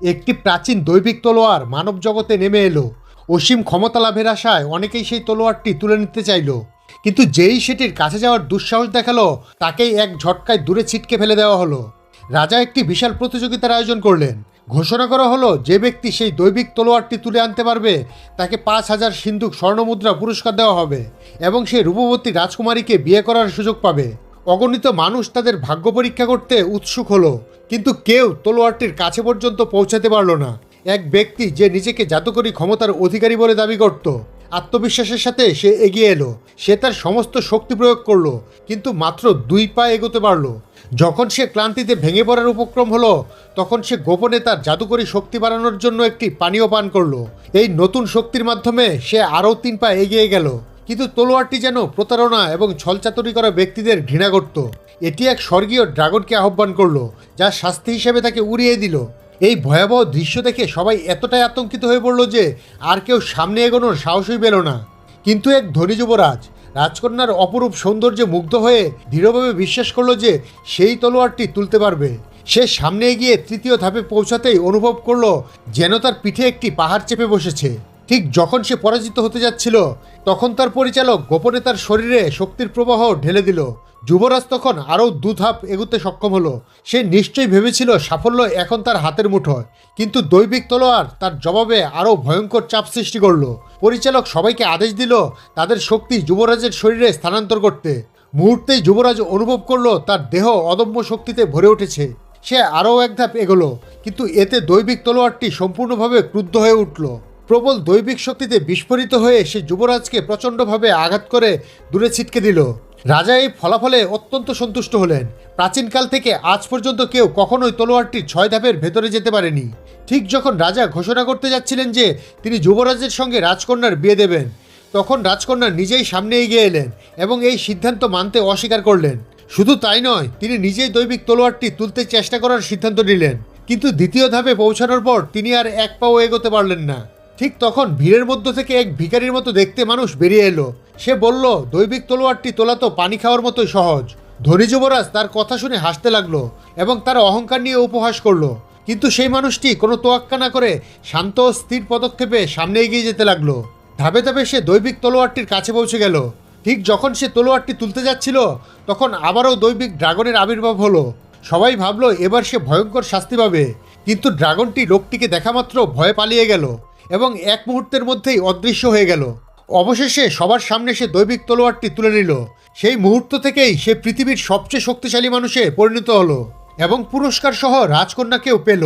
একটি প্রাচীন দৈবিক তলোয়ার মানব জগতে নেমে এলো। অসীম ক্ষমতা লাভের আশায় অনেকেই সেই তলোয়ারটি তুলে নিতে চাইল, কিন্তু যেই সেটির কাছে যাওয়ার দুঃসাহস দেখালো তাকেই এক ঝটকায় দূরে ছিটকে ফেলে দেওয়া হলো। রাজা একটি বিশাল প্রতিযোগিতার আয়োজন করলেন। ঘোষণা করা হলো যে ব্যক্তি সেই দৈবিক তলোয়ারটি তুলে আনতে পারবে তাকে 5,000 সিন্ধুক স্বর্ণমুদ্রা পুরস্কার দেওয়া হবে এবং সেই রূপবতী রাজকুমারীকে বিয়ে করার সুযোগ পাবে। অগণিত মানুষ তাদের ভাগ্য পরীক্ষা করতে উৎসুক হলো, কিন্তু কেউ তলোয়ারটির কাছে পর্যন্ত পৌঁছাতে পারল না। এক ব্যক্তি যে নিজেকে জাদুকরী ক্ষমতার অধিকারী বলে দাবি করত, আত্মবিশ্বাসের সাথে সে এগিয়ে এলো। সে তার সমস্ত শক্তি প্রয়োগ করলো, কিন্তু মাত্র 2 পা এগোতে পারলো। যখন সে ক্লান্তিতে ভেঙে পড়ার উপক্রম হলো, তখন সে গোপনে তার জাদুকরী শক্তি বাড়ানোর জন্য একটি পানীয় পান করলো। এই নতুন শক্তির মাধ্যমে সে আরও 3 পা এগিয়ে গেল, কিন্তু তলোয়ারটি যেন প্রতারণা এবং ছলচাতুরি করা ব্যক্তিদের ঘৃণা করত। এটি এক স্বর্গীয় ড্রাগনকে আহ্বান করলো, যার শাস্তি হিসেবে তাকে উড়িয়ে দিল। এই ভয়াবহ দৃশ্য দেখে সবাই এতটাই আতঙ্কিত হয়ে পড়ল যে আর কেউ সামনে এগোনোর সাহসই পেল না। কিন্তু এক ধনী যুবরাজ রাজকন্যার অপরূপ সৌন্দর্যে মুগ্ধ হয়ে দৃঢ়ভাবে বিশ্বাস করলো যে সেই তলোয়ারটি তুলতে পারবে। সে সামনে এগিয়ে 3য় ধাপে পৌঁছাতেই অনুভব করলো যেন তার পিঠে একটি পাহাড় চেপে বসেছে। ঠিক যখন সে পরাজিত হতে যাচ্ছিল, তখন তার পরিচালক গোপনে তার শরীরে শক্তির প্রবাহ ঢেলে দিল। যুবরাজ তখন আরও 2 ধাপ এগোতে সক্ষম হলো। সে নিশ্চয়ই ভেবেছিল সাফল্য এখন তার হাতের মুঠোয়, কিন্তু দৈবিক তলোয়ার তার জবাবে আরও ভয়ঙ্কর চাপ সৃষ্টি করলো। পরিচালক সবাইকে আদেশ দিল তাদের শক্তি যুবরাজের শরীরে স্থানান্তর করতে। মুহূর্তেই যুবরাজ অনুভব করলো তার দেহ অদম্য শক্তিতে ভরে উঠেছে। সে আরও 1 ধাপ এগোলো, কিন্তু এতে দৈবিক তলোয়ারটি সম্পূর্ণভাবে ক্রুদ্ধ হয়ে উঠল। প্রবল দৈবিক শক্তিতে বিস্ফোরিত হয়ে সে যুবরাজকে প্রচণ্ডভাবে আঘাত করে দূরে ছিটকে দিল। রাজা এই ফলাফলে অত্যন্ত সন্তুষ্ট হলেন। প্রাচীনকাল থেকে আজ পর্যন্ত কেউ কখনোই তলোয়ারটির 6 ধাপের ভেতরে যেতে পারেনি। ঠিক যখন রাজা ঘোষণা করতে যাচ্ছিলেন যে তিনি যুবরাজের সঙ্গে রাজকন্যার বিয়ে দেবেন, তখন রাজকন্যা নিজেই সামনে এগিয়ে এলেন এবং এই সিদ্ধান্ত মানতে অস্বীকার করলেন। শুধু তাই নয়, তিনি নিজেই দৈবিক তলোয়ারটি তুলতে চেষ্টা করার সিদ্ধান্ত নিলেন, কিন্তু 2য় ধাপে পৌঁছানোর পর তিনি আর 1 পাও এগোতে পারলেন না। ঠিক তখন ভিড়ের মধ্য থেকে এক ভিখারির মতো দেখতে মানুষ বেরিয়ে এলো। সে বলল, দৈবিক তলোয়ারটি তোলা তো পানি খাওয়ার মতোই সহজ। ধনী যুবরাজ তার কথা শুনে হাসতে লাগলো এবং তার অহংকার নিয়ে উপহাস করলো, কিন্তু সেই মানুষটি কোনো তোয়াক্কা না করে শান্ত ও স্থির পদক্ষেপে সামনে এগিয়ে যেতে লাগলো। ধাপে ধাপে সে দৈবিক তলোয়ারটির কাছে পৌঁছে গেল। ঠিক যখন সে তলোয়ারটি তুলতে যাচ্ছিল, তখন আবারও দৈবিক ড্রাগনের আবির্ভাব হলো। সবাই ভাবলো এবার সে ভয়ঙ্কর শাস্তি পাবে, কিন্তু ড্রাগনটি লোকটিকে দেখা মাত্র ভয়ে পালিয়ে গেল এবং 1 মুহূর্তের মধ্যেই অদৃশ্য হয়ে গেল। অবশেষে সবার সামনে সে দৈবিক তলোয়ারটি তুলে নিল। সেই মুহূর্ত থেকেই সে পৃথিবীর সবচেয়ে শক্তিশালী মানুষে পরিণত হলো এবং পুরস্কার সহ রাজকন্যাকেও পেল।